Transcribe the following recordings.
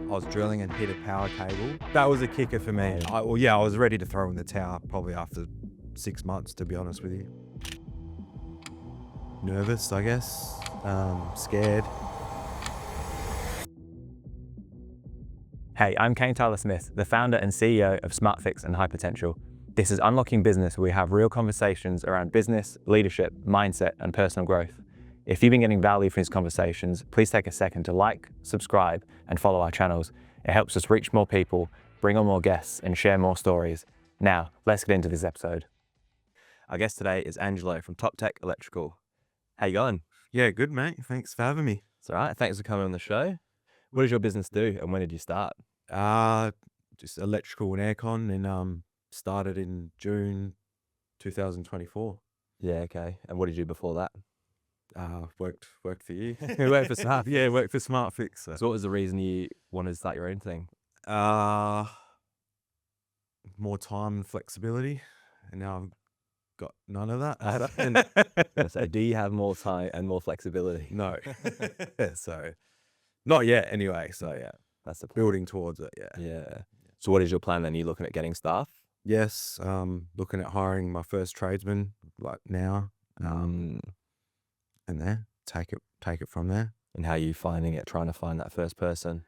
I was drilling and hit a power cable. That was a kicker for me. I was ready to throw in the towel probably after 6 months, to be honest with you. Nervous, I guess. Scared. Hey, I'm Kane Smith, the founder and CEO of Smartfix and Hypotential. This is Unlocking Business, where we have real conversations around business, leadership, mindset, and personal growth. If you've been getting value from these conversations, please take a second to like, subscribe, and follow our channels. It helps us reach more people, bring on more guests, and share more stories. Now, let's get into this episode. Our guest today is Angelo from Toptech Electrical. How you going? Yeah, good, mate. Thanks for having me. It's all right. Thanks for coming on the show. What does your business do, and when did you start? Just electrical and aircon, and started in June 2024. Yeah, okay. And what did you do before that? Worked for you. You worked for Smart. Yeah, worked for Smartfix. So what was the reason you wanted to start your own thing? More time and flexibility, and now I've got none of that. So do you have more time and more flexibility? No. So not yet anyway. So yeah, That's the plan. building towards it. Yeah. Yeah. So what is your plan then? Are you looking at getting staff? Yes. Looking at hiring my first tradesman like now. And then take it from there. And how are you finding it, trying to find that first person?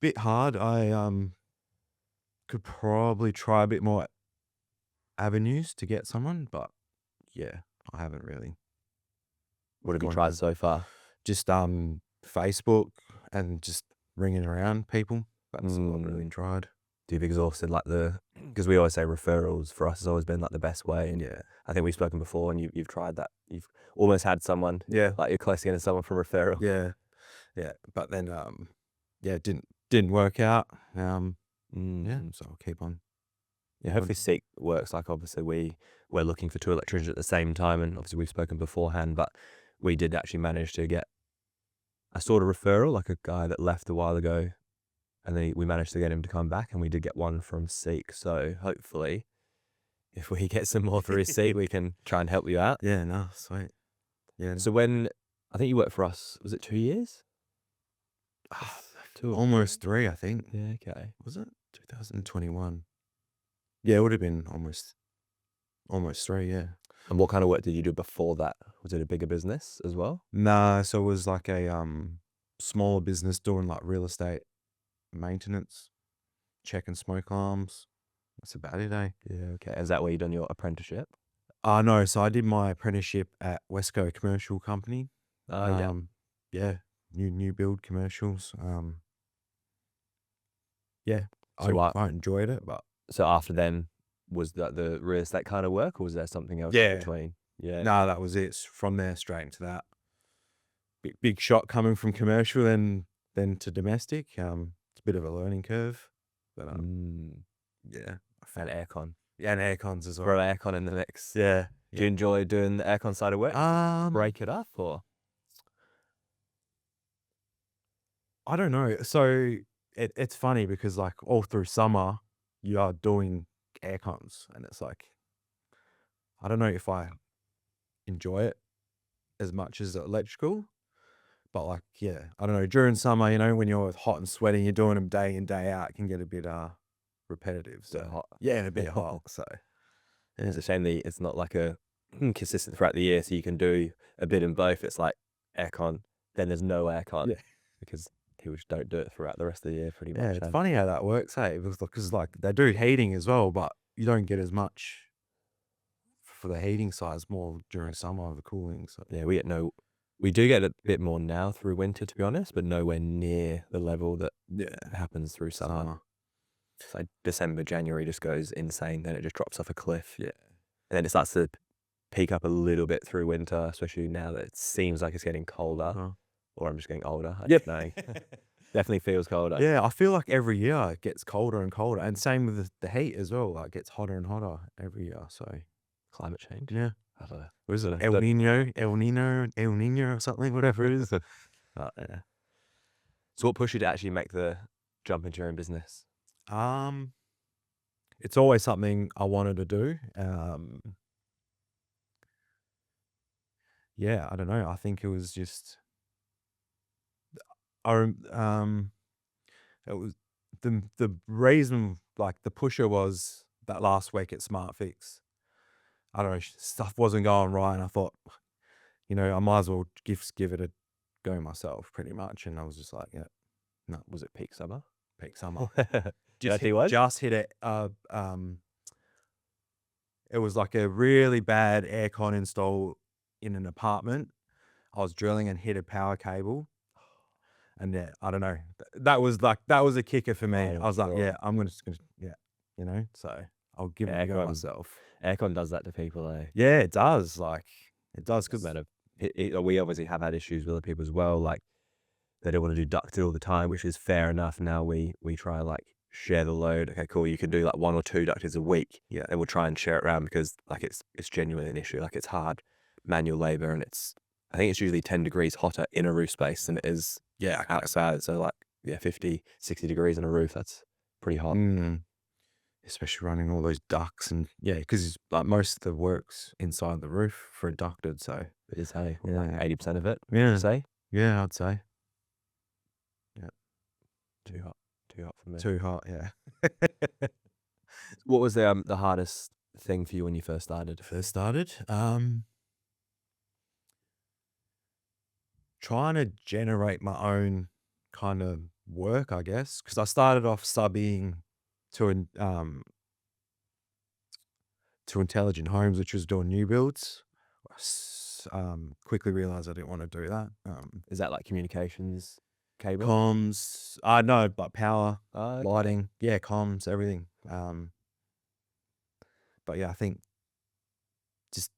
Bit hard. I could probably try a bit more avenues to get someone, but yeah, I haven't really. What have you tried so far? Just Facebook and just ringing around people. That's what I've really tried. You've exhausted because we always say referrals for us has always been like the best way. And Yeah. I think we've spoken before, and you've tried that. You've almost had someone. Yeah. Like you're close to getting someone from referral. Yeah. Yeah. But then it didn't work out. Yeah, so I'll keep on. Yeah, hopefully Seek works. Like obviously we're looking for 2 electricians at the same time, and obviously we've spoken beforehand, but we did actually manage to get a sort of referral, like a guy that left a while ago, and then we managed to get him to come back, and we did get one from Seek. So hopefully if we get some more through Seek, we can try and help you out. Yeah, no, sweet. Yeah. So when, I think you worked for us, was it 2 years? Almost 3, I think. Yeah, okay. Was it 2021? Yeah, it would have been almost 3, yeah. And what kind of work did you do before that? Was it a bigger business as well? Nah, so it was like a smaller business doing like real estate maintenance, checking smoke alarms. That's about it, eh? Yeah, okay. Is that where you done your apprenticeship? No, so I did my apprenticeship at Wesco Commercial Company. Yeah, new build commercials. Yeah, So I enjoyed it, but So after then, was that the real estate kind of work, or was there something else Yeah. in between? Yeah. no, that was it. From there straight into that. Big shot coming from commercial and then to domestic. It's a bit of a learning curve, but yeah, And aircon. yeah, and aircons as well. Throw aircon in the mix. Yeah. Do you enjoy doing the aircon side of work? Break it up, or? I don't know. So it's funny because like all through summer you are doing aircons, and it's like I don't know if I enjoy it as much as electrical, but like yeah, I don't know. During summer, when you're hot and sweating, you're doing them day in day out. It can get a bit repetitive. So hot. yeah, a bit hot. So It's a shame that it's not like a consistent throughout the year, so you can do a bit in both. It's like aircon, then there's no aircon. Yeah. Because people just don't do it throughout the rest of the year pretty yeah, much. it's funny how that works, hey? Because like they do heating as well, but you don't get as much for the heating side. It's more during summer, the cooling. So Yeah, we do get a bit more now through winter, to be honest, but nowhere near the level that happens through summer. It's like December, January just goes insane, then it just drops off a cliff. Yeah. And then it starts to peak up a little bit through winter, especially now that it seems like it's getting colder. Or I'm just getting older. I don't know. Definitely feels colder. Yeah, I feel like every year it gets colder and colder, and same with the heat as well. Like it gets hotter and hotter every year. So Climate change. yeah, I don't know. What is it? El Nino, or something, whatever it is. Yeah. So what pushed you to actually make the jump into your own business? It's always something I wanted to do. Yeah, I don't know. I think it was just it was the reason, like, the pusher was that last week at Smartfix. I don't know, stuff wasn't going right, and I thought, I might as well give it a go myself, pretty much. And I was just like, yeah, no, Was it peak summer? peak summer. Did I tell you what? Just hit it. It was like a really bad aircon install in an apartment. I was drilling and hit a power cable. And yeah, I don't know. That was a kicker for me. Oh, I was like, sure. yeah, I'm gonna just gonna, yeah, so I'll give it a go Aircon. myself. Aircon does that to people, eh? Yeah, it does. Like, it does, Because because we obviously have had issues with other people as well. Like they don't want to do ducted all the time, which is fair enough. Now we try and like share the load. Okay, cool. You can do like 1 or 2 ducteds a week. Yeah. And we'll try and share it around because like it's genuinely an issue. Like it's hard manual labor, and I think it's usually 10 degrees hotter in a roof space than it is outside. So like 50, 60 degrees on a roof. That's pretty hot. Especially running all those ducts, and yeah, because like most of the work's inside the roof for a ducted. So It is, hey, Yeah. like 80% of it. Yeah. Say yeah, I'd say too hot for me. too hot. Yeah. What was the hardest thing for you when you first started? First started, trying to generate my own kind of work, I guess, because I started off subbing to Intelligent Homes, which was doing new builds. Quickly realized I didn't want to do that. Is that like communications cable? Comms, no, but power, Okay. lighting, yeah, comms, everything. But yeah, I think just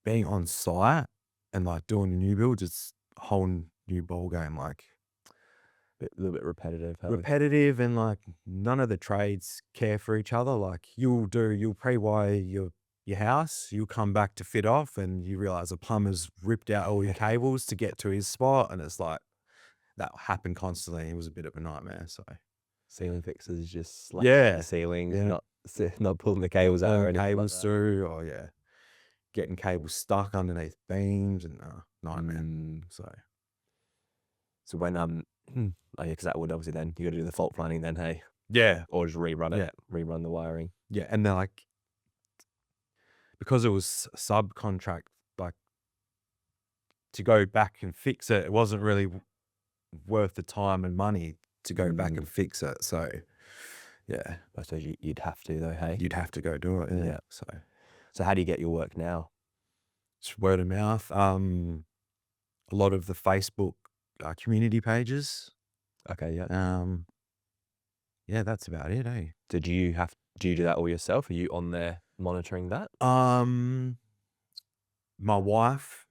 being on site and like doing the new builds, it's a whole new ball game. Like, A little bit repetitive. repetitive, and like none of the trades care for each other. Like, you'll pre-wire your house, you'll come back to fit off, and you realize a plumber's ripped out all your cables to get to his spot, and it's like that happened constantly. It was a bit of a nightmare. So Ceiling fixers just Yeah. the ceilings, Yeah. not pulling the cables out or pulling anything cables like that. through, or yeah, getting cables stuck underneath beams, and nightmare. So when because that would obviously then you got to do the fault finding then, hey, Yeah, or just rerun it, Yeah. rerun the wiring. yeah, and then like, because it was subcontract, like, to go back and fix it, it wasn't really worth the time and money to go back and fix it. So yeah, I suppose you'd have to though, hey. you'd have to go do it. Yeah. So So how do you get your work now? it's word of mouth. A lot of the Facebook community pages. Okay, yeah. Yeah, that's about it, eh? So do you do that all yourself? Are you on there monitoring that? My wife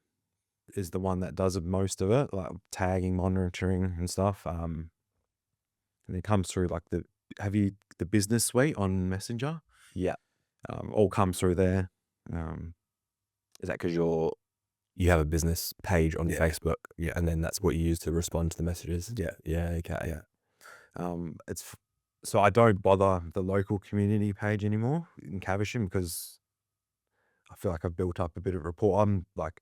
is the one that does most of it, like tagging, monitoring, and stuff. And it comes through like the business suite on Messenger. Yeah. All comes through there. Is that because you have a business page on Yeah. Facebook? Yeah. And then that's what you use to respond to the messages? Yeah. Yeah, okay. Yeah. So I don't bother the local community page anymore in Caversham, because I feel like I've built up a bit of rapport. I'm like,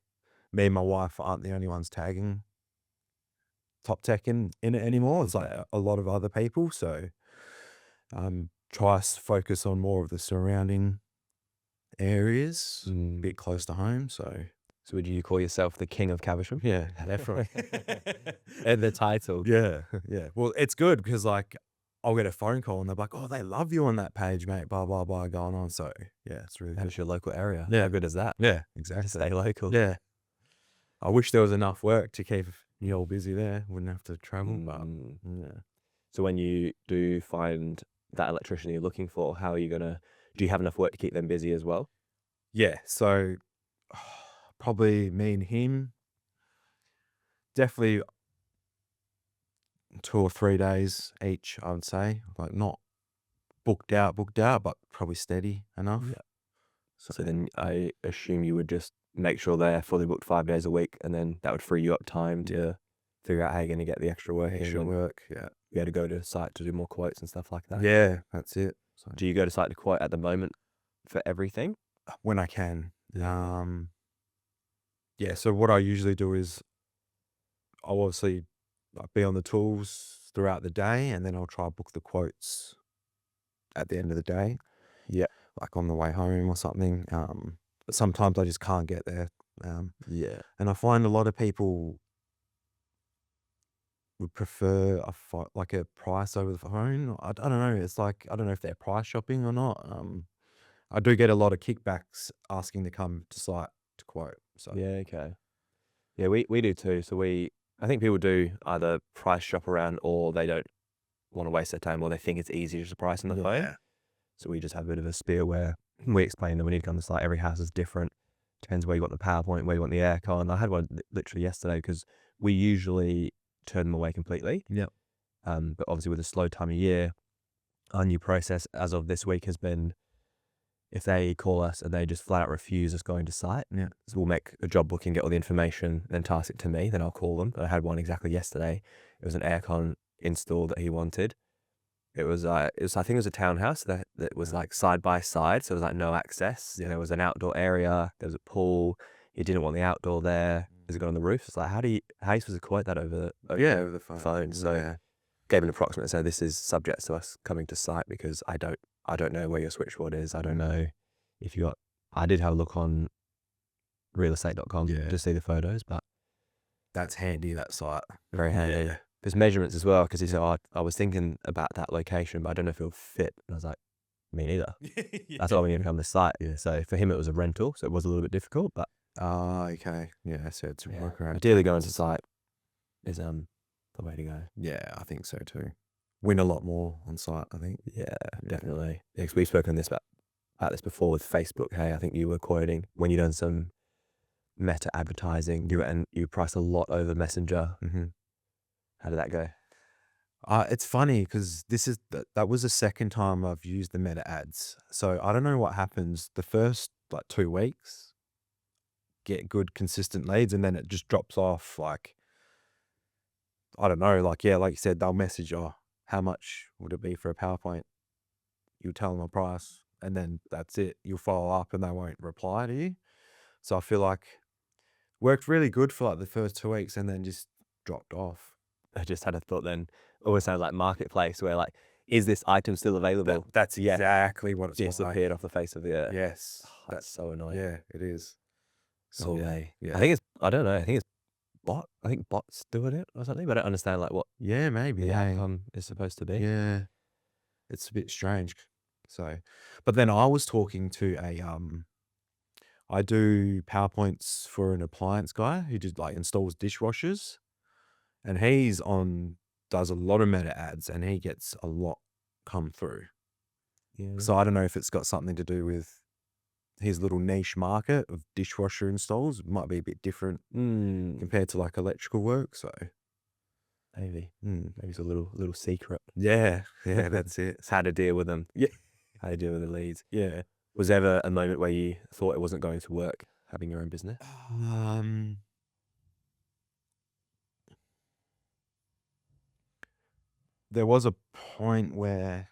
me and my wife aren't the only ones tagging Toptech in it anymore. It's like a lot of other people. So try to focus on more of the surrounding areas, a bit close to home. So would you call yourself the king of Caversham? yeah, definitely. And the title. Yeah, yeah. Well, it's good because like I'll get a phone call and they're like, "Oh, they love you on that page, mate." Blah blah blah going on. So yeah, it's really good. That's your local area. Yeah. How good is that? Yeah, exactly. Stay local. Yeah. I wish there was enough work to keep you all busy there. Wouldn't have to travel, but yeah. So when you do find that electrician you're looking for, how are you do you have enough work to keep them busy as well? Yeah, so probably me and him, definitely 2 or 3 days each, I would say. Like, not booked out, but probably steady enough. Yeah. So then I assume you would just make sure they're fully booked 5 days a week, and then that would free you up time to figure out how you're going to get the extra work in. Extra work, yeah. You had to go to site to do more quotes and stuff like that. Yeah, that's it. So Do you go to site to quote at the moment for everything? when I can. Yeah, so what I usually do is I'll obviously like be on the tools throughout the day, and then I'll try to book the quotes at the end of the day, Yeah. like on the way home or something. But sometimes I just can't get there. Yeah. And I find a lot of people would prefer like a price over the phone. I don't know. It's like, I don't know if they're price shopping or not. I do get a lot of kickbacks asking to come to site to quote. So Yeah. Okay. Yeah, we do too. So I think people do either price shop around or they don't want to waste their time or they think it's easier just to price on the phone. yeah, So we just have a bit of a spiel where we explain that when you come to site, every house is different. Depends where you want the PowerPoint, where you want the aircon. I had one literally yesterday because we usually turn them away completely. yeah, But obviously with a slow time of year, our new process as of this week has been if they call us and they just flat out refuse us going to site, yeah. so we'll make a job booking, get all the information, then task it to me, then I'll call them. I had one exactly yesterday. It was an aircon install that he wanted. It was I think it was a townhouse that was like side by side, so it was like no access. Yeah. There was an outdoor area, there was a pool. He didn't want the outdoor there. Has it got on the roof? It's like how are you supposed to quote that over Over the phone? So Yeah. gave an approximate. So this is subject to us coming to site because I don't know where your switchboard is. I don't know if you got. I did have a look on realestate.com Yeah. to see the photos, but That's handy, that site. very handy. Yeah. There's measurements as well because he said, "Oh, I was thinking about that location, but I don't know if it'll fit." And I was like, "Me neither." That's why we need to come to site. Yeah. So for him, it was a rental, so it was a little bit difficult. But Okay. Yeah, so it's a workaround. ideally, going to site is the way to go. Yeah, I think so too. Win a lot more on site, I think. Yeah, definitely. Yeah, 'cause we've spoken about this before with Facebook. Hey, I think you were quoting when you done some meta advertising, you priced a lot over Messenger. Mm-hmm. How did that go? It's funny because that was the second time I've used the meta ads. So I don't know what happens. The first like 2 weeks, get good consistent leads, and then it just drops off. Like, I don't know. Like, yeah, like you said, they'll message, oh, how much would it be for a PowerPoint? You tell them a price, and then that's it. You'll follow up, and they won't reply to you. So I feel like worked really good for like the first 2 weeks, and then just dropped off. I just had a thought then. Always sounds like marketplace where like, is this item still available? That's exactly what it's like. Disappeared off the face of the earth. Yes, That's so annoying. yeah, it is. So yeah. I think I don't know. I think it's bot. I think bots doing it or something. But I don't understand like what Yeah, maybe. the outcome is supposed to be. Yeah, it's a bit strange. So, but then I was talking to I do PowerPoints for an appliance guy who did like installs dishwashers, and does a lot of meta ads, and he gets a lot come through. Yeah. So I don't know if it's got something to do with his little niche market of dishwasher installs. It might be a bit different compared to like electrical work. So Maybe it's a little secret. yeah, that's it. It's how to deal with them. Yeah, How to deal with the leads. yeah. Was there ever a moment where you thought it wasn't going to work having your own business? There was a point where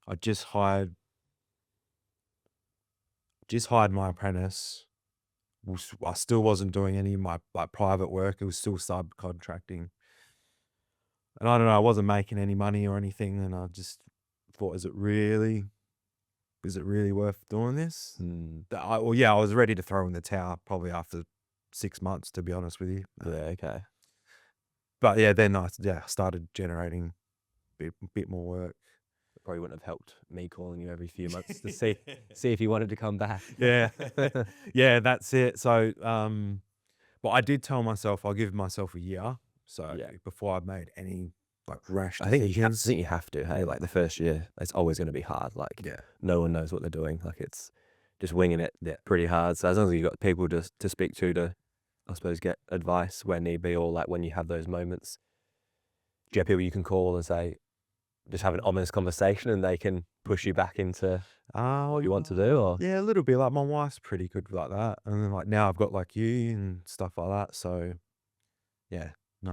I just hired my apprentice. I still wasn't doing any of my like private work. It was still subcontracting, and I don't know. I wasn't making any money or anything, and I just thought, is it really worth doing this? I was ready to throw in the towel probably after 6 months, to be honest with you. Yeah. Okay. But yeah, then I started generating a bit more work. Probably wouldn't have helped me calling you every few months to see if you wanted to come back. Yeah, yeah, that's it. So, but I did tell myself I'll give myself a year. So before I made any like rash I think decisions. you have to. Hey, like the first year, it's always going to be hard. Like no one knows what they're doing. Like it's just winging it. Pretty hard. So as long as you've got people to speak to, I suppose, get advice where need be, or like when you have those moments, do you have people you can call and say, just have an honest conversation, and they can push you back into what you want to do? Or Yeah, a little bit. Like my wife's pretty good like that, and then like now I've got like you and stuff like that. So yeah, no.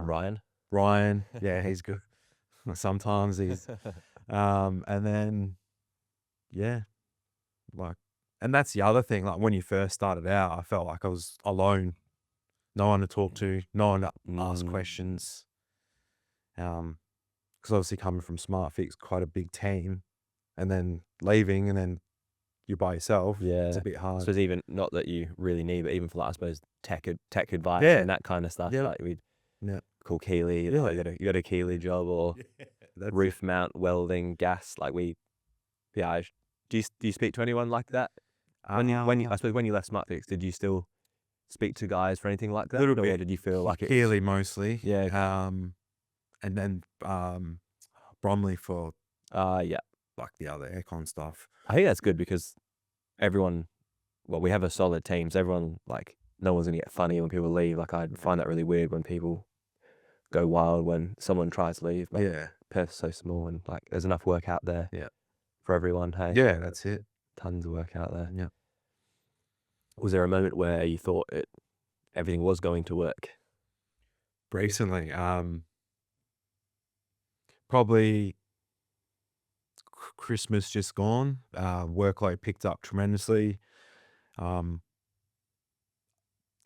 Ryan, yeah, he's good. Sometimes he's, and then yeah, like, and that's the other thing. Like when you first started out, I felt like I was alone. no one to talk to, no one to ask Mm. questions. Because obviously coming from Smartfix, quite a big team, and then leaving, and then you're by yourself. Yeah. It's a bit I hard. suppose even, not that you really need, but even for like, I suppose tech advice Yeah. and that kind of stuff, Yeah. like we'd Yeah. call Keeley, Yeah. oh, you got a Keeley job, or That's roof mount, welding, gas, like do you speak to anyone like that? When you, I suppose when you left Smartfix, did you still speak to guys for anything like that? Little Or bit. did you feel like it's Keeley mostly. Yeah. And then Bromley for Yeah. like the other aircon stuff. I think that's good because everyone, well, we have a solid team, so everyone, like, no one's gonna get funny when people leave. Like, I find that really weird when people go wild when someone tries to leave. But Yeah. Perth's so small, and like there's enough work out there. Yeah. For everyone. Hey. Yeah, that's it. Tons of work out there. Yeah. Was there a moment where you thought everything was going to work? Recently, probably Christmas just gone. Workload picked up tremendously. The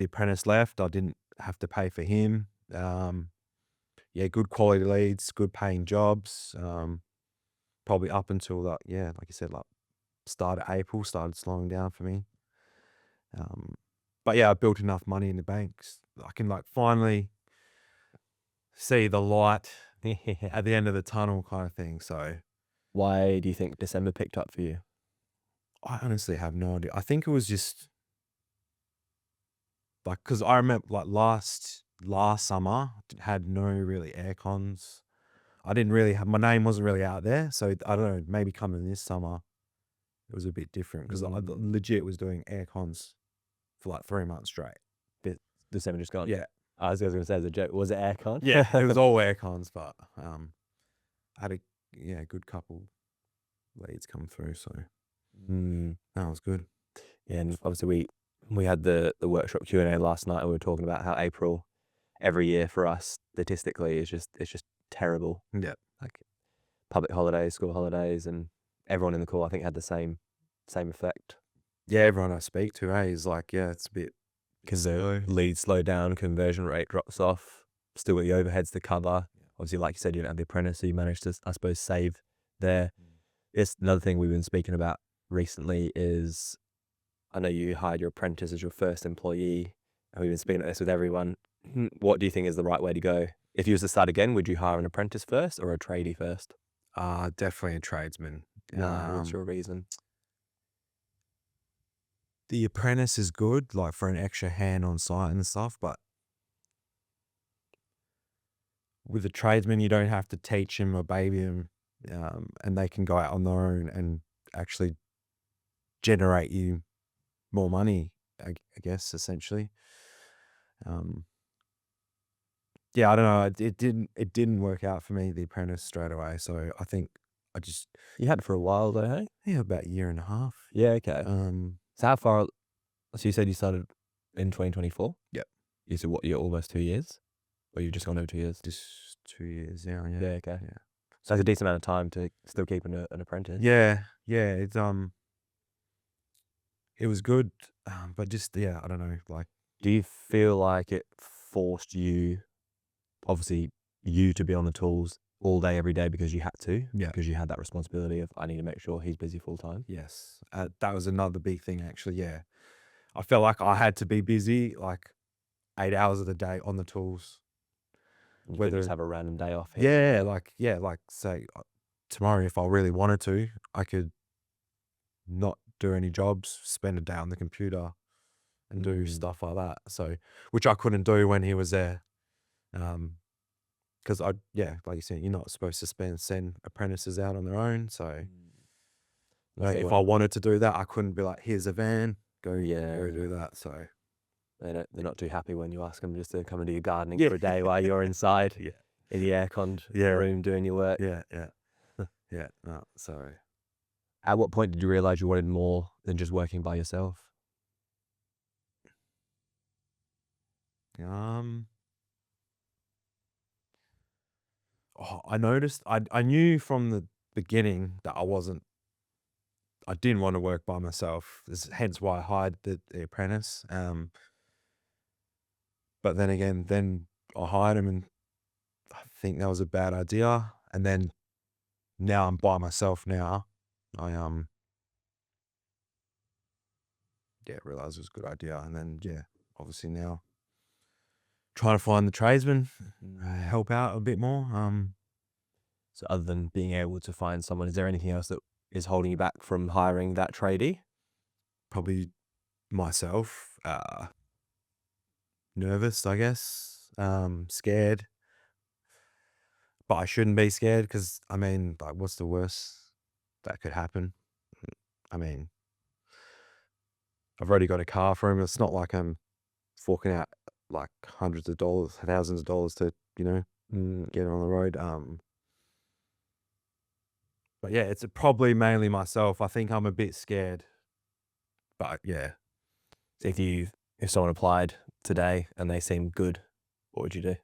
apprentice left. I didn't have to pay for him. Yeah, good quality leads, good paying jobs. Probably up until that, yeah, like you said, like start of April, started slowing down for me. But yeah, I built enough money in the banks. I can like finally see the light at the end of the tunnel kind of thing. So Why do you think December picked up for you? I honestly have no idea. I think it was just like, because I remember like last summer had no really air cons. I didn't really have, my name wasn't really out there. So I don't know, maybe coming this summer it was a bit different because I legit was doing air cons for like 3 months straight. December just gone. Yeah. I was going to say as a joke, was it aircon? Yeah, it was all air cons, but I had a good couple leads come through, so that was good. Yeah, and obviously we had the workshop Q&A last night, and we were talking about how April every year for us statistically is just terrible. Yeah. Like public holidays, school holidays, and everyone in the call I think had the same effect. Yeah, everyone I speak to, is like, yeah, it's a bit because the leads slow down, conversion rate drops off, still got the overheads to cover. Obviously, like you said, you don't have the apprentice, so you managed to, I suppose, save there. It's another thing we've been speaking about recently is, I know you hired your apprentice as your first employee, and we've been speaking about this with everyone. What do you think is the right way to go? If you was to start again, would you hire an apprentice first or a tradie first? Definitely a tradesman. What's your reason? The apprentice is good, like for an extra hand on site and stuff, but with a tradesman, you don't have to teach him or baby him, and they can go out on their own and actually generate you more money, I guess, essentially. Yeah, I don't know. It didn't work out for me, the apprentice, straight away. So I think You had it for a while though, hey? yeah, about a year and a half. Yeah, okay. So how far? So you said you started in 2024? Yep. You said what? You're almost 2 years, or you've just gone over 2 years? Just 2 years. Yeah. Yeah. Okay. Yeah. So it's a decent amount of time to still keep an apprentice. Yeah. It was good, but just, yeah, I don't know. Like, Do you feel like it forced you, obviously, you to be on the tools all day, every day because you had to? Yeah. Because you had that responsibility of, I need to make sure he's busy full time? yes, that was another big thing, actually. Yeah, I felt like I had to be busy, like 8 hours of the day on the tools. You couldn't just have a random day off Yeah, here. like say tomorrow, if I really wanted to, I could not do any jobs, spend a day on the computer and do stuff like that. So, which I couldn't do when he was there. Because like you said, you're not supposed to send apprentices out on their own. So if I wanted to do that, I couldn't be like, here's a van, go do that. So they're not too happy when you ask them just to come and do your gardening for a day while you're inside in the air-conned room doing your work. Yeah. No, so at what point did you realize you wanted more than just working by yourself? I noticed, I knew from the beginning that I didn't want to work by myself. Hence why I hired the apprentice. But then again, then I hired him, and I think that was a bad idea. And then now I'm by myself now. I realized it was a good idea. And then obviously now trying to find the tradesman, help out a bit more. So other than being able to find someone, is there anything else that is holding you back from hiring that tradie? Probably myself, nervous, I guess, scared, but I shouldn't be scared because, I mean, like, what's the worst that could happen? I mean, I've already got a car for him. It's not like I'm forking out like hundreds of dollars, thousands of dollars to, get on the road. But yeah, it's probably mainly myself. I think I'm a bit scared, but yeah. So if someone applied today and they seemed good, what would you do?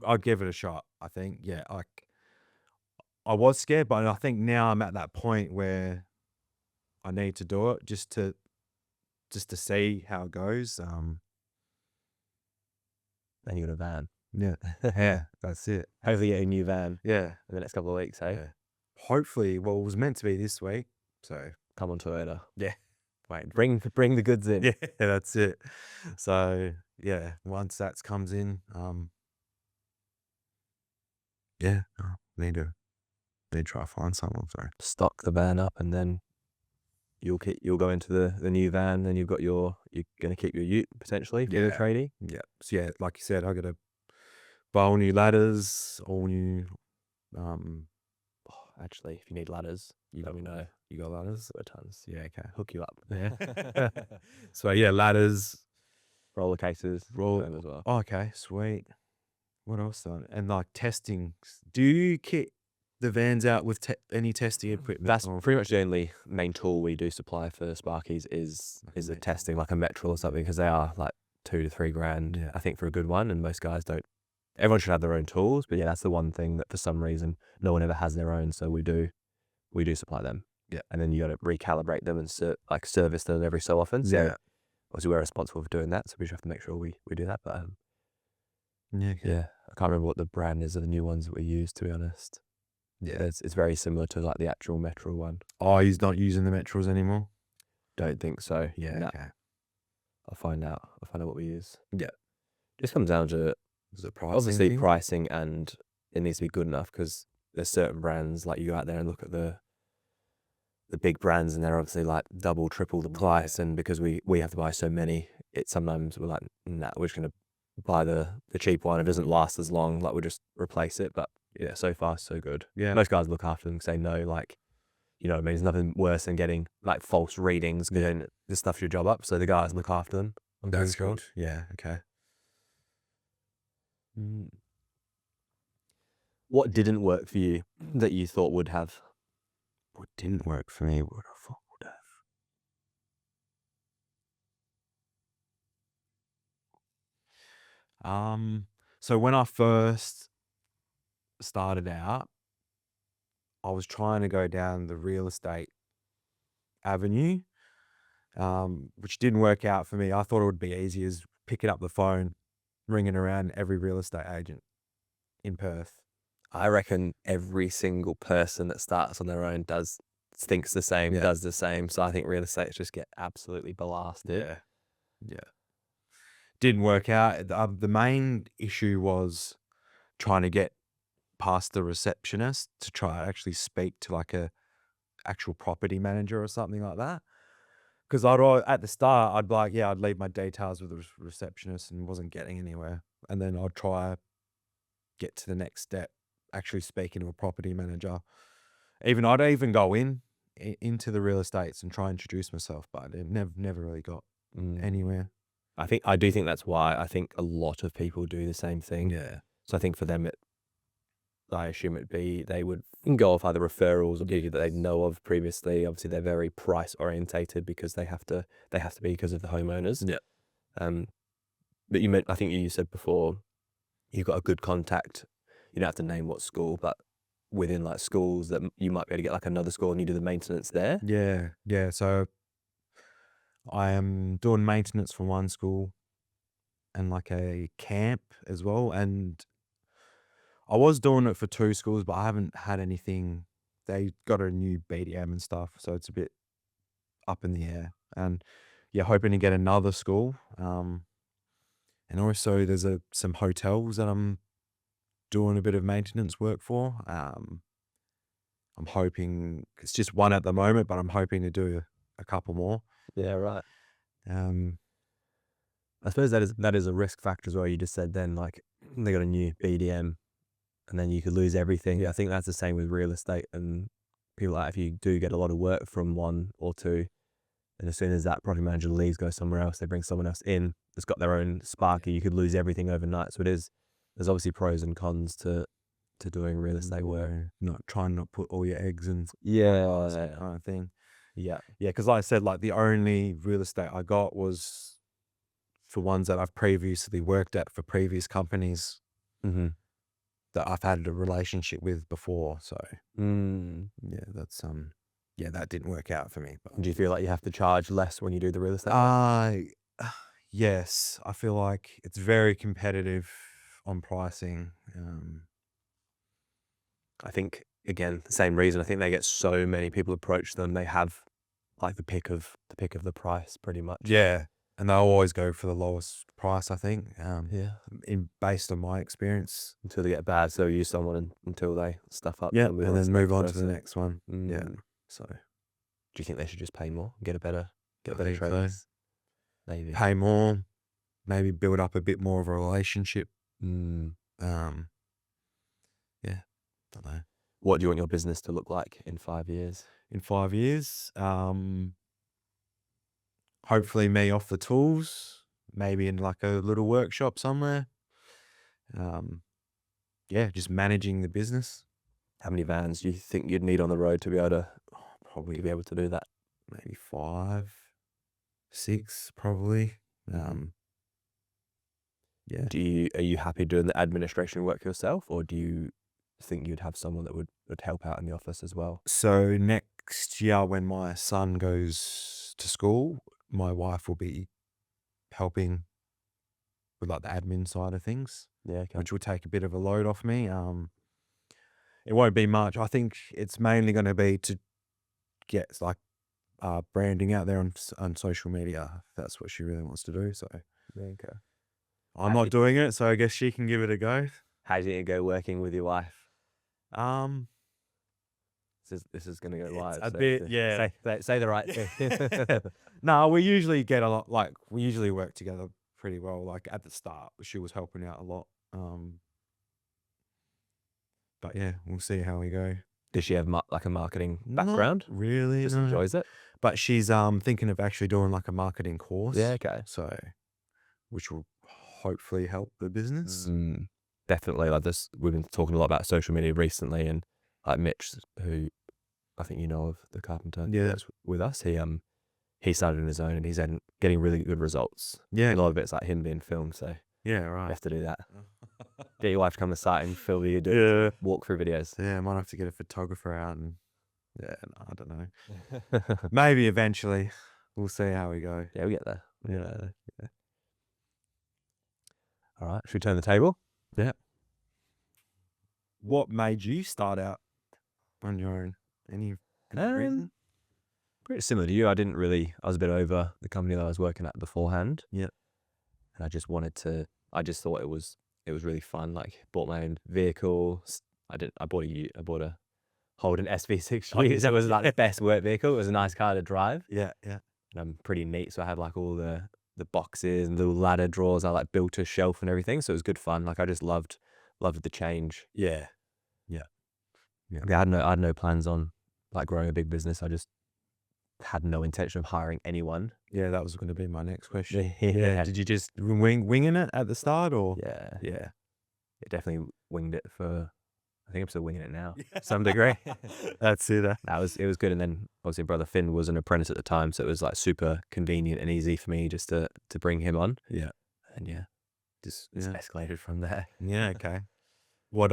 I'd give it a shot. I think, yeah, I was scared, but I think now I'm at that point where I need to do it just to see how it goes. Then you got a van. Yeah, yeah, that's it. Hopefully get a new van Yeah, in the next couple of weeks, hey? yeah. Hopefully, well, it was meant to be this week, so Come on, Toyota. yeah. Wait, Bring the goods in. yeah, that's it. So yeah, once that comes in, need to try to find someone. So Stock the van up, and then you'll go into the new van, and you're gonna keep your ute potentially for the Yeah. tradie. yeah, so yeah, like you said, I got to buy all new ladders, all new. Actually, if you need ladders, let me know. You got ladders? Got tons. Yeah, okay. Hook you up. Yeah. So yeah, ladders, Roller cases. roll. them as well. Oh, okay, sweet. What else done? And like testing. Do you kit the vans out with any testing equipment? That's or- pretty much the only main tool we do supply for Sparkies is a testing, like a metal or something, because they are like $2 to $3 grand, Yeah. I think, for a good one. And most guys don't. Everyone should have their own tools, but yeah, that's the one thing that for some reason no one ever has their own. So we do supply them. Yeah. And then you got to recalibrate them and service them every so often. So Yeah. obviously we're responsible for doing that, so we just have to make sure we do that. But Yeah. Okay. yeah, I can't remember what the brand is of the new ones that we use, to be honest. Yeah. It's very similar to like the actual Metro one. Oh, he's not using the Metrals anymore. Don't think so. Yeah. Nah. Okay. I'll find out what we use. Yeah. Just comes down to Is it pricing? obviously thing? pricing, and it needs to be good enough, because there's certain brands, like you go out there and look at the big brands, and they're obviously like double, triple the price. And because we have to buy so many, sometimes we're like, nah, we're just gonna buy the cheap one. It doesn't last as long. Like, we'll just replace it. But yeah, so far so good. Yeah. Most guys look after them, say no, like, you know what I mean? There's nothing worse than getting like false readings, because then this stuffs your job up. So the guys look after them. That's good. Yeah. Okay. What didn't work for you that you thought would have? What didn't work for me? What I thought would have. So when I first started out, I was trying to go down the real estate avenue, which didn't work out for me. I thought it would be easy as picking up the phone, ringing around every real estate agent in Perth. I reckon every single person that starts on their own thinks the same, Yeah. does the same. So I think real estate just get absolutely blasted. Yeah. Didn't work out. The main issue was trying to get past the receptionist to try to actually speak to like a actual property manager or something like that. Because at the start, I'd be like, yeah, I'd leave my details with the receptionist, and wasn't getting anywhere. And then I'd try get to the next step, actually speaking to a property manager. I'd even go into the real estates and try and introduce myself, but it never really got anywhere. I do think that's why I think a lot of people do the same thing. Yeah. So I think for them, I assume they would go off either referrals or people that they know of previously. Obviously, they're very price orientated because they have to be because of the homeowners. Yeah. But I think you said before, you've got a good contact. You don't have to name what school, but within like schools that you might be able to get like another school and you do the maintenance there. Yeah. So I am doing maintenance for one school and like a camp as well. And I was doing it for 2 schools, but I haven't had anything. They got a new BDM and stuff, so it's a bit up in the air. And yeah, hoping to get another school. And also there's some hotels that I'm doing a bit of maintenance work for. I'm hoping it's just one at the moment, but I'm hoping to do a couple more. Yeah, right. Um, I suppose that is a risk factor as well. You just said then, like, they got a new BDM and then you could lose everything. I think that's the same with real estate and people. Like, if you do get a lot of work from one or two, and as soon as that property manager leaves, goes somewhere else, they bring someone else in that's got their own sparky, you could lose everything overnight. So there's obviously pros and cons to doing real estate work. not trying not put all your eggs in Yeah, that kind of thing. yeah. Yeah, because like I said, like the only real estate I got was for ones that I've previously worked at for previous companies Mm-hmm. that I've had a relationship with before. So Mm. yeah, that's yeah, that didn't work out for me. But Do you feel like you have to charge less when you do the real estate work? yes, I feel like it's very competitive on pricing. I think, again, the same reason. I think they get so many people approach them. They have like the pick of the price pretty much. Yeah, and they always go for the lowest price, I think. Yeah. Based on my experience. Until they get bad, so use someone until they stuff up. Yeah, they'll and then move on to the person. next one. Yeah. Mm. So Do you think they should just pay more, get a better I think so. trades? Maybe. Pay more, maybe build up a bit more of a relationship. Mm. Yeah, don't know. What do you want your business to look like in 5 years? In 5 years, hopefully me off the tools, maybe in like a little workshop somewhere. Yeah, just managing the business. How many vans do you think you'd need on the road to be able to Probably be able to do that? maybe 5, 6, probably. Yeah. Are you happy doing the administration work yourself, or do you think you'd have someone that would help out in the office as well? So next year, when my son goes to school, my wife will be helping with like the admin side of things, Yeah, okay. which will take a bit of a load off me. It won't be much. I think it's mainly going to be to get like branding out there on social media. If that's what she really wants to do. So Yeah, okay. I'm not doing it, so I guess she can give it a go. How do you think it go working with your wife? Um, This is going to go It's live. a so bit, yeah. Say the right thing. No, we usually get a lot. Like we usually work together pretty well. Like at the start, she was helping out a lot. But yeah, we'll see how we go. Does she have like a marketing Not background? really, Just no. enjoys it. But she's thinking of actually doing like a marketing course. Yeah, okay. So, which will hopefully help the business. Definitely. Like this, we've been talking a lot about social media recently, and like Mitch, who I think you know of, the carpenter, Yeah. that's with us. He started on his own, and he's getting really good results. Yeah, A lot of it's like him being filmed, so yeah, you right. have to do that. Get your wife to come to the site and film you do Yeah, walkthrough videos. yeah. I might have to get a photographer out and yeah, no, I don't know. Maybe eventually. We'll see how we go. Yeah, we get there. Yeah. All right, should we turn the table? What made you start out on your own? Any reason? Pretty similar to you. I was a bit over the company that I was working at beforehand. Yeah. And I just thought it was really fun. Like, bought my own vehicle. I bought a Holden SVP6. Oh, yeah. That was like the best work vehicle. It was a nice car to drive. Yeah, yeah. And I'm pretty neat. So I had like all the boxes and little ladder drawers. I like built a shelf and everything. So it was good fun. Like, I just loved the change. Yeah. I had no plans on like growing a big business. I just had no intention of hiring anyone. Yeah, that was going to be my next question. Yeah. Did you just winging it at the start or? Yeah. Yeah. It definitely winged it for, I think I'm still winging it now to some degree. That's it. It was good. And then obviously brother Finn was an apprentice at the time. So it was like super convenient and easy for me just to bring him on. Yeah. And yeah, Just it's escalated from there. Yeah, okay. What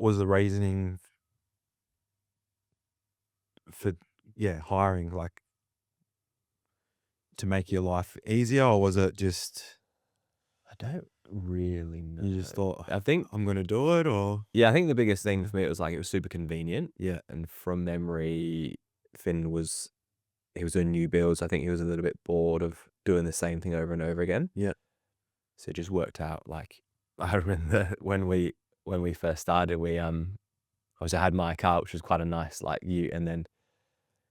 was the reasoning for hiring, like, to make your life easier, or was it just I don't really know. you just thought, I think, I'm gonna do it, or yeah, I think the biggest thing for me, it was like, it was super convenient. yeah, And from memory, Finn was, he was doing new builds. I think he was a little bit bored of doing the same thing over and over again. yeah, So it just worked out. Like, I remember when we first started, we obviously I had my car, which was quite a nice like Ute, and then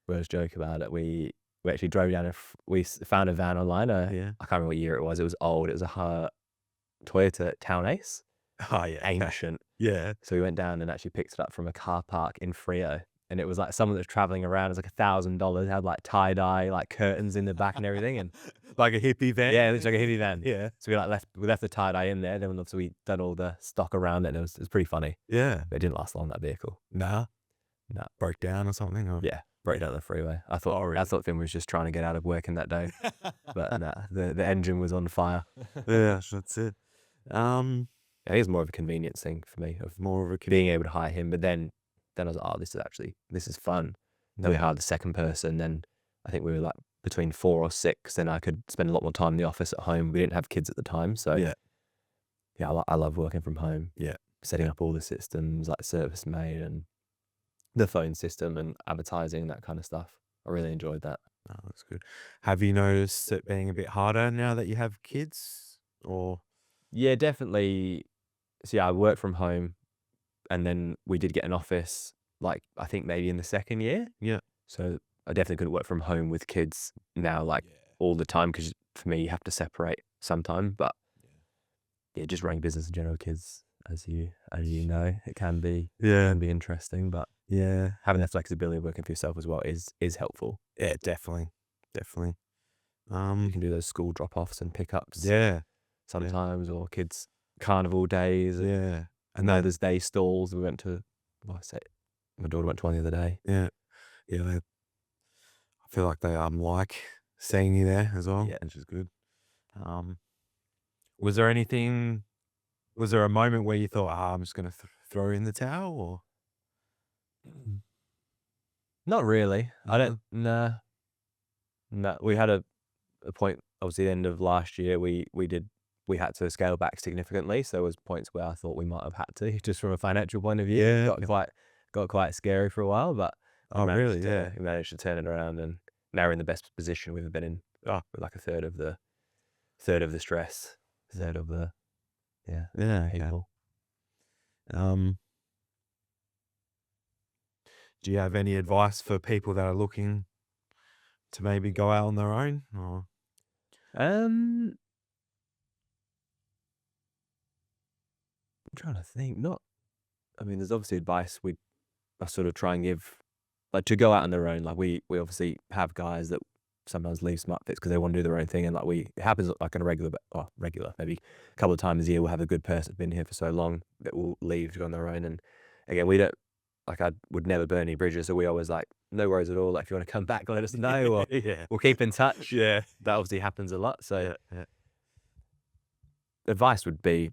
we always joke about it. We actually drove down we found a van online. yeah. I can't remember what year it was. It was old. It was a Toyota Town Ace, Oh yeah, ancient. yeah. So we went down and actually picked it up from a car park in Frio. And it was like someone that was traveling around. It was like $1,000. Had like tie dye, like curtains in the back and everything. And Like a hippie van. yeah, it looks like a hippie van. Yeah, So we left the tie dye in there. Then obviously we done all the stock around it. And it was pretty funny. yeah. But it didn't last long, that vehicle. Nah, No. broke down or something. Or Yeah, broke down the freeway. I thought Oh, really? Finn was just trying to get out of working that day. But nah, the engine was on fire. yeah, that's it. I think it's more of a convenience thing for me of More of a being able to hire him. But then I was like, oh, this is fun. Then we hired the second person. Then I think we were like between 4 or 6. Then I could spend a lot more time in the office at home. We didn't have kids at the time. So yeah, I love working from home. Yeah. Setting up all the systems like Service Made and the phone system and advertising, that kind of stuff. I really enjoyed that. oh, that's good. Have you noticed it being a bit harder now that you have kids, or Yeah, definitely. So yeah, I work from home, and then we did get an office, like I think maybe in the second year. yeah, So I definitely couldn't work from home with kids now, like all the time, because for me, you have to separate sometime. But yeah, just running business in general, kids, as you know, it can be yeah, interesting. But yeah, having that flexibility of working for yourself as well is helpful. yeah, definitely. You can do those school drop-offs and pickups Yeah, sometimes, or kids' carnival days, yeah, and Mother's Day stalls. We went to, my daughter went to one the other day. yeah, yeah. I feel like they like seeing you there as well, Yeah. which is good. Was there anything? Was there a moment where you thought, I'm just gonna throw in the towel, or Not really. I No? don't. Nah. No, we had a point. Obviously, the end of last year, we had to scale back significantly. So there was points where I thought we might have had to, just from a financial point of view. Yeah. Got quite scary for a while, but Oh, really? Yeah. we managed to turn it around, and now we're in the best position we've ever been in. We're like a third of the stress, third of the Yeah. Okay. people. Do you have any advice for people that are looking to maybe go out on their own? Or I'm trying to think. I mean, there's obviously advice I sort of try and give, like, to go out on their own. Like we obviously have guys that sometimes leave Smartfix because they want to do their own thing, and like it happens like on a regular, maybe a couple of times a year. We'll have a good person that's been here for so long that will leave to go on their own. And again, we don't, like, I would never burn any bridges, so we always like, no worries at all. Like, if you want to come back, let us know, or yeah, we'll keep in touch. yeah, That obviously happens a lot. So yeah, advice would be,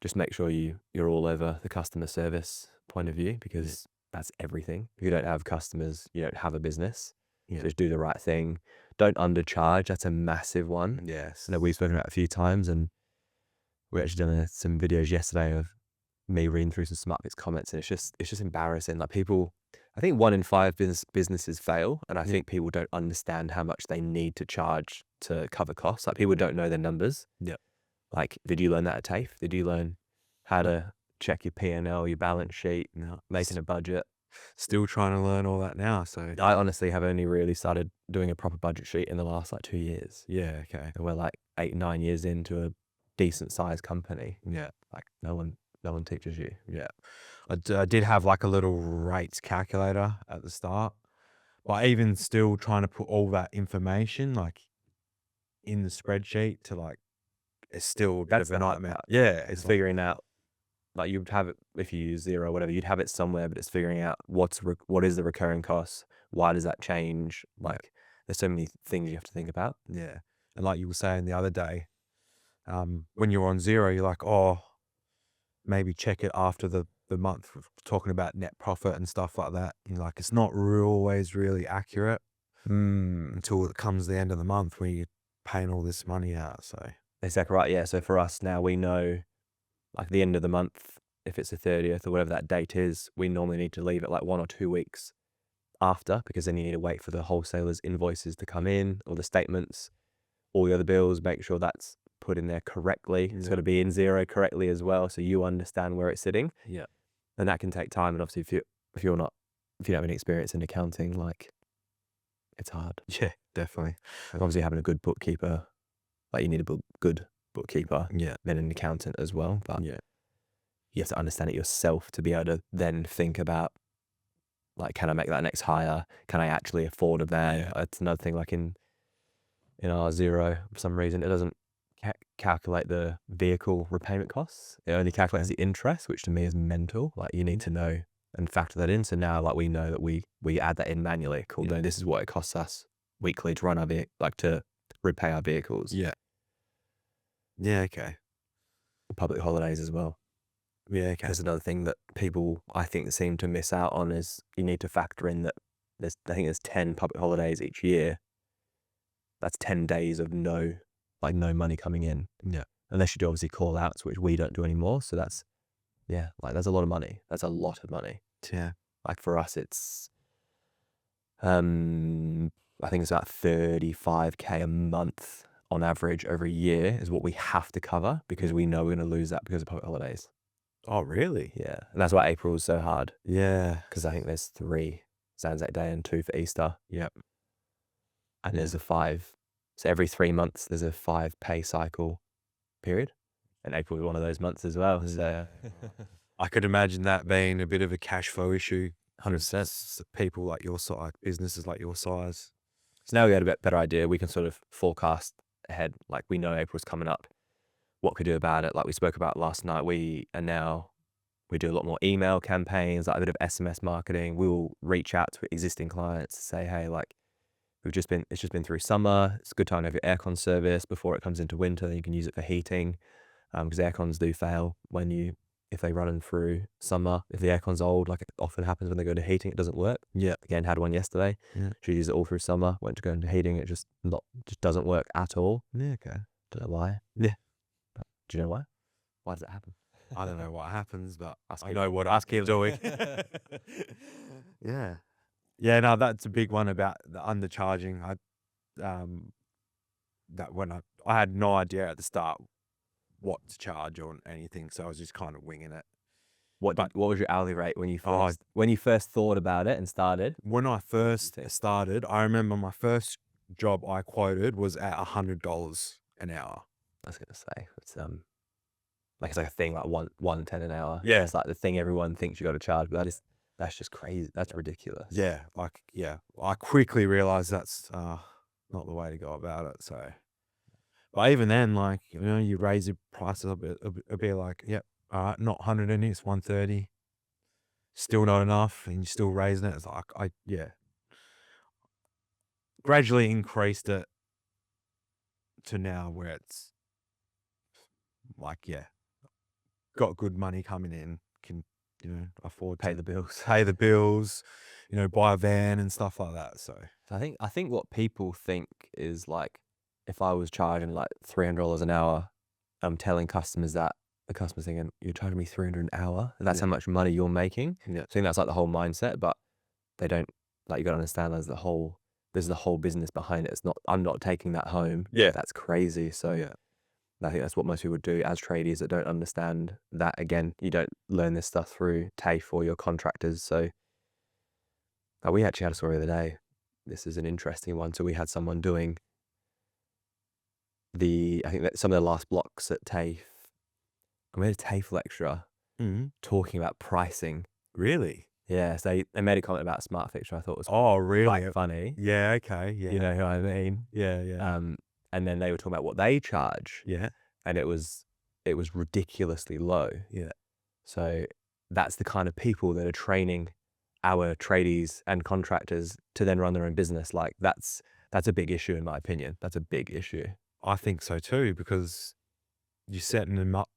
just make sure you're all over the customer service point of view, because that's everything. If you don't have customers, you don't have a business. Yeah. Just do the right thing. Don't undercharge. That's a massive one. Yes. I know we've spoken about it a few times, and we actually done some videos yesterday of me reading through some Smartfix comments, and it's just embarrassing. Like, people, I think 1 in 5 businesses fail, and I think people don't understand how much they need to charge to cover costs. Like, people don't know their numbers. Yep. Like, did you learn that at TAFE? Did you learn how to check your P&L, your balance sheet, No. making a budget? Still trying to learn all that now. So I honestly have only really started doing a proper budget sheet in the last like 2 years. yeah, okay. And we're like 8, 9 years into a decent sized company. Yeah, Like, no one teaches you. yeah. I did have like a little rates calculator at the start, but even still trying to put all that information like in the spreadsheet to like, it's still a bit That's of a the hard nightmare. part. Yeah, It's it's like, figuring out, like, you'd have it, if you use Xero or whatever, you'd have it somewhere, but it's figuring out what is the recurring cost? Why does that change? Like, there's so many things you have to think about. yeah. And like you were saying the other day, when you're on Xero, you're like, oh, maybe check it after the the month, talking about net profit and stuff like that. Like, it's not always really accurate until it comes the end of the month when you're paying all this money out. So Exactly right. Yeah. So for us now, we know like the end of the month, if it's the 30th or whatever that date is, we normally need to leave it like 1 or 2 weeks after, because then you need to wait for the wholesalers' invoices to come in, or the statements, all the other bills, make sure that's put in there correctly. It's got to be in Xero correctly as well, so you understand where it's sitting. Yeah. And that can take time. And obviously, if you don't have any experience in accounting, like, it's hard. Yeah, definitely. Like, obviously, having a good bookkeeper, like, you need a good bookkeeper, Yeah. then an accountant as well. But Yeah. you have to understand it yourself to be able to then think about, like, can I make that next hire? Can I actually afford a van? Yeah. It's another thing, like in our Xero, for some reason, it doesn't calculate the vehicle repayment costs. It only calculates the interest, which to me is mental. Like, you need to know and factor that in. So now, like, we know that we add that in manually. Cool. No, this is what it costs us weekly to run our to repay our vehicles. Yeah. Yeah. Okay. Public holidays as well. Yeah. Okay. There's another thing that people, I think, seem to miss out on, is you need to factor in that I think there's 10 public holidays each year. That's 10 days of no money coming in. Yeah. Unless you do obviously call outs, which we don't do anymore. So that's, that's a lot of money. That's a lot of money. Yeah. Like, for us, it's, I think it's about 35K a month on average over a year is what we have to cover, because we know we're going to lose that because of public holidays. Oh, really? Yeah. And that's why April is so hard, Yeah. because I think there's 3 Anzac Day and 2 for Easter. Yep. And there's a 5. So every 3 months, there's a 5 pay cycle period. And April is one of those months as well. So I could imagine that being a bit of a cash flow issue. 100%. People like your size, businesses like your size. So now we got a bit better idea. We can sort of forecast ahead. Like, we know April's coming up. What could we do about it? Like we spoke about last night, we do a lot more email campaigns, like a bit of SMS marketing. We will reach out to existing clients to say, hey, like, it's just been through summer. It's a good time to have your aircon service before it comes into winter. Then you can use it for heating, because aircons do fail if they run them through summer. If the aircon's old, like it often happens when they go to heating, it doesn't work. Yeah. Again, had one yesterday. Yeah. She used it all through summer. Went to go into heating, it just doesn't work at all. Yeah. Okay. Don't know why. Yeah. But do you know why? Why does it happen? I don't know what happens, but Ask I him. know what Ask I'm him. doing. Yeah. Yeah. No, that's a big one about the undercharging. That when I had no idea at the start what to charge or anything, so I was just kind of winging it. What was your hourly rate when you Oh, first thought about it and started? When I first started, I remember my first job I quoted was at $100 an hour. I was gonna say it's like a thing like 110 an hour. Yeah. It's like the thing everyone thinks you got to charge, but that's just crazy. That's ridiculous. Yeah, I quickly realized that's not the way to go about it. So, but even then, like, you raise your prices a bit, like, yep, all right, not 100 in it, it's 130. Still not enough, and you're still raising it. It's like gradually increased it to now where it's like, got good money coming in, can afford Pay to the bills. pay the bills, buy a van and stuff like that. So I think what people think is, like, if I was charging like $300 an hour, I'm telling customers that, the customer's thinking, you're charging me $300 an hour, and that's how much money you're making. Yeah. I think that's like the whole mindset, but they don't, like, you got to understand there's the whole business behind it. It's not, I'm not taking that home. Yeah. That's crazy. So Yeah. I think that's what most people do as tradies that don't understand that. Again, you don't learn this stuff through TAFE or your contractors. So we actually had a story the other day. This is an interesting one. So we had someone doing I think that some of the last blocks at TAFE. We had a TAFE lecturer talking about pricing. Really? Yeah, so they made a comment about Smartfix, which I thought was really quite funny. Yeah. Okay. Yeah. You know who I mean? Yeah. And then they were talking about what they charge. Yeah. And it was ridiculously low. Yeah. So that's the kind of people that are training our tradies and contractors to then run their own business. Like, that's a big issue in my opinion. That's a big issue. I think so too, because you're setting them up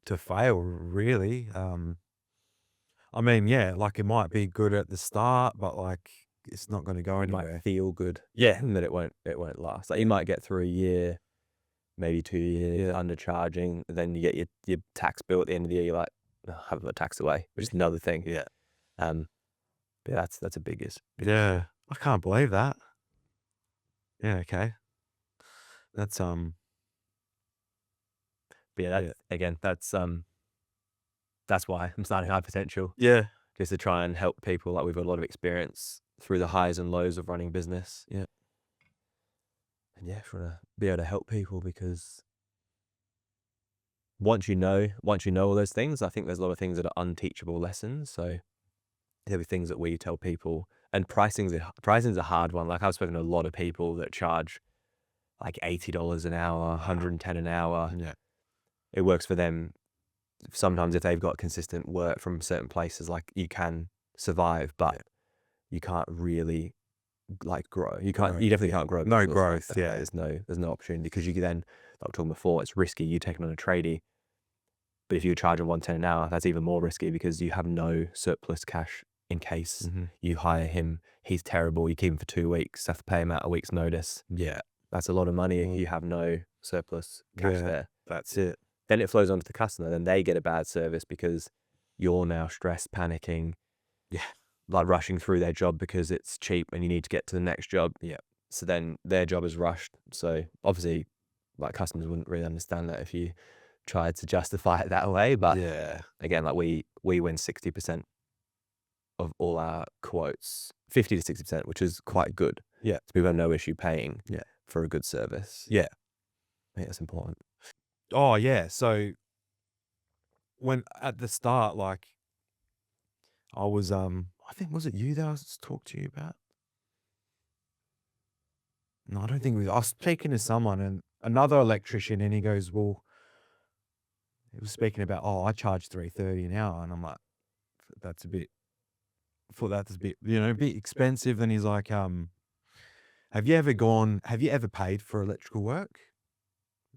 to fail, really. I mean, yeah, like it might be good at the start, but like it's not going to go It anywhere. might feel good, Yeah. and that it won't last. Like you might get through a year, maybe 2 years Yeah. undercharging, then you get your tax bill at the end of the year. You're like, oh, I haven't got tax away, which is another thing. Yeah. But that's a biggest. Yeah. I can't believe that. Yeah. Okay. That's But yeah, that's why I'm starting Hypotential, yeah. just to try and help people. Like we've got a lot of experience through the highs and lows of running business. Yeah. And yeah, trying to be able to help people, because once you know all those things, I think there's a lot of things that are unteachable lessons. So there'll be things that we tell people, and pricing's a hard one. Like I've spoken to a lot of people that charge like $80 an hour, 110 an hour. Yeah. It works for them. Sometimes if they've got consistent work from certain places, like you can survive, but you can't really like grow. You definitely can't grow. No business growth. like that. Yeah. There's no opportunity, because you then, like I was talking before, it's risky. You taking on a tradie, but if you're charging 110 an hour, that's even more risky, because you have no surplus cash in case you hire him. He's terrible. You keep him for 2 weeks, have to pay him out a week's notice. Yeah. That's a lot of money if you have no surplus cash there. That's it. Then it flows on to the customer. Then they get a bad service because you're now stressed, panicking, like rushing through their job because it's cheap and you need to get to the next job. Yeah. So then their job is rushed. So obviously, like customers wouldn't really understand that if you tried to justify it that way. But Yeah. again, like we win 60% of all our quotes, 50 to 60%, which is quite good. Yeah. So people have no issue paying Yeah. for a good service. Yeah. I think that's important. Oh yeah. So when at the start, like I was I think, was it you that I was talking to you about? No, I don't think it was. I was speaking to someone, and another electrician, and he goes, well, he was speaking about, oh, I charge $3.30 an hour, and I'm like, that's a bit, a bit expensive. And he's like, have you ever paid for electrical work?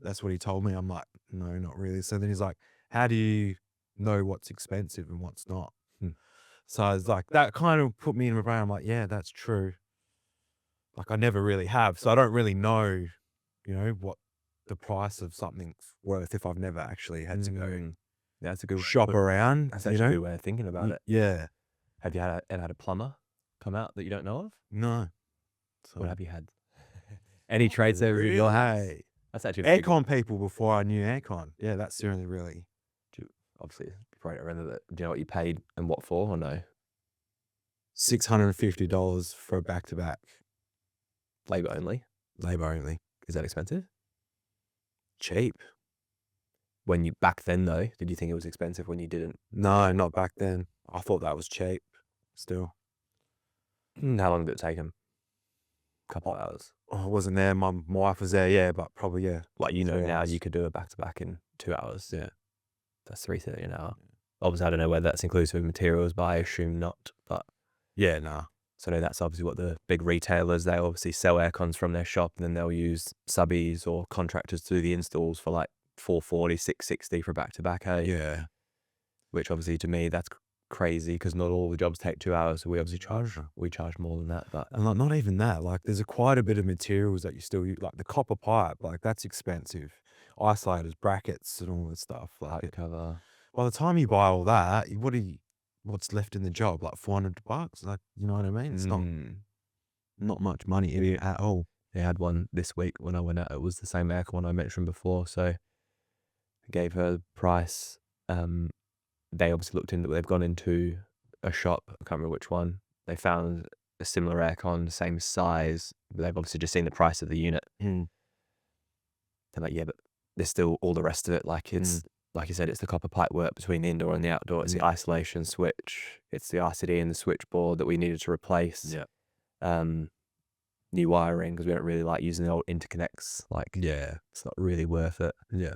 That's what he told me. I'm like, no, not really. So then he's like, how do you know what's expensive and what's not? So I was like, that kind of put me in my brain. I'm like, yeah, that's true. Like I never really have. So I don't really know, what the price of something's worth if I've never actually had to go Yeah, that's a good shop around. That's actually a good way of thinking about it. Yeah. Have you ever had a plumber come out that you don't know of? No. So What have you had? Any trade service you got? Hey. That's actually Aircon people before I knew aircon. Yeah, that's the only really. Obviously, you probably don't remember that. Do you know what you paid and what for, or no? $650 for a back-to-back. Labor only. Labor only. Is that expensive? Cheap. When you back then though, did you think it was expensive when you didn't? No, not back then. I thought that was cheap. Still. How long did it take him? Couple of hours. I wasn't there. My wife was there. Yeah, but probably Like now hours. you could do a back to back in 2 hours. Yeah. That's $3.30 an hour. Obviously, I don't know whether that's inclusive of materials, but I assume not. But yeah, nah. so I know that's obviously what the big retailers, they obviously sell aircons from their shop, and then they'll use subbies or contractors to do the installs for like $440, $660 for back to back. Yeah. Which obviously to me that's crazy, because not all the jobs take 2 hours. So we obviously charge more than that. But And not even that. Like there's quite a bit of materials that you still use, like the copper pipe. Like that's expensive. Isolators, brackets, and all that stuff. Like cover. by the time you buy all that, what's left in the job? Like $400. Like, you know what I mean? It's not much money in it at all. They had one this week when I went out. It was the same aircon I mentioned before. So I gave her the price. They obviously looked into it. They've gone into a shop. I can't remember which one. They found a similar aircon, the same size. But they've obviously just seen the price of the unit. They're like, yeah, but there's still all the rest of it. Like it's, like you said, it's the copper pipe work between the indoor and the outdoor. It's the isolation switch. It's the RCD and the switchboard that we needed to replace. Yeah. New wiring, because we don't really like using the old interconnects. Like, Yeah. it's not really worth it. Yeah.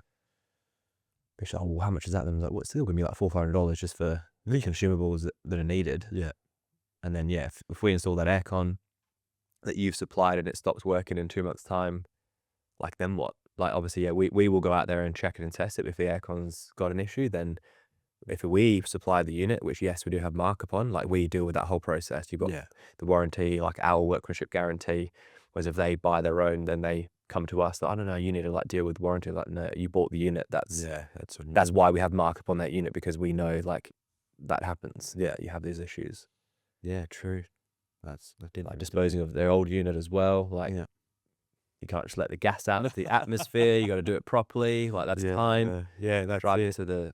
She's like, oh, well, how much is that? And I was like, well, it's still going to be like $400 just for the consumables that are needed. Yeah. And then, yeah, if we install that aircon that you've supplied and it stops working in 2 months' time, like, then what? Like, obviously, yeah, we will go out there and check it and test it. If the aircon's got an issue, then if we supply the unit, which yes, we do have markup on, like we deal with that whole process. You've got the warranty, like our workmanship guarantee. Whereas if they buy their own, then they come to us. Like, I don't know, you need to like deal with warranty. Like, no, you bought the unit. That's why we have markup on that unit, because we know like that happens. Yeah, you have these issues. Yeah, true. That's like disposing of their old unit as well. Like, you can't just let the gas out of the atmosphere. You got to do it properly. Like, that's time. That's drive it to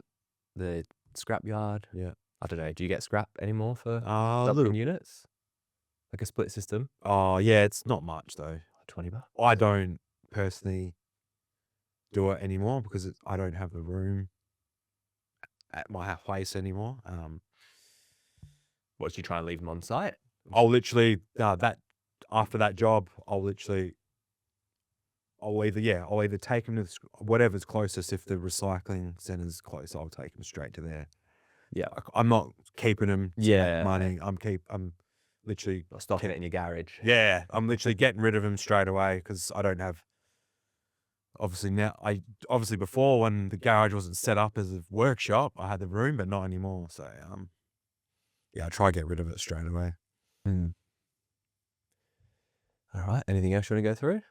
the scrap yard. Yeah. I don't know. Do you get scrap anymore for little units? Like a split system? Oh yeah, it's not much though. $20. I don't personally do it anymore because I don't have the room at my place anymore. What, you try and leave them on site? I'll literally after that job, I'll either take them to whatever's closest. If the recycling center's close, I'll take them straight to there. Yeah, I'm not keeping them. Money. I'm literally stocking it in your garage. Yeah, I'm literally getting rid of them straight away because I don't have. Obviously before, when the garage wasn't set up as a workshop, I had the room, but not anymore. So I try to get rid of it straight away. All right. Anything else you want to go through?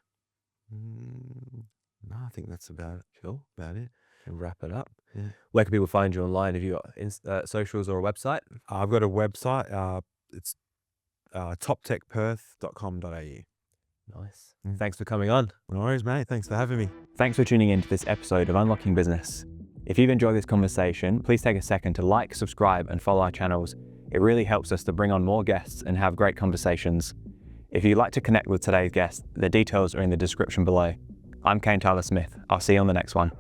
No, I think that's about it. Cool. About it. And wrap it up. Yeah. Where can people find you online? Have you got socials or a website? I've got a website. It's toptechperth.com.au. Nice. Thanks for coming on. No worries, mate. Thanks for having me. Thanks for tuning in to this episode of Unlocking Business. If you've enjoyed this conversation, please take a second to like, subscribe, and follow our channels. It really helps us to bring on more guests and have great conversations. If you'd like to connect with today's guest, the details are in the description below. I'm Kane Smith. I'll see you on the next one.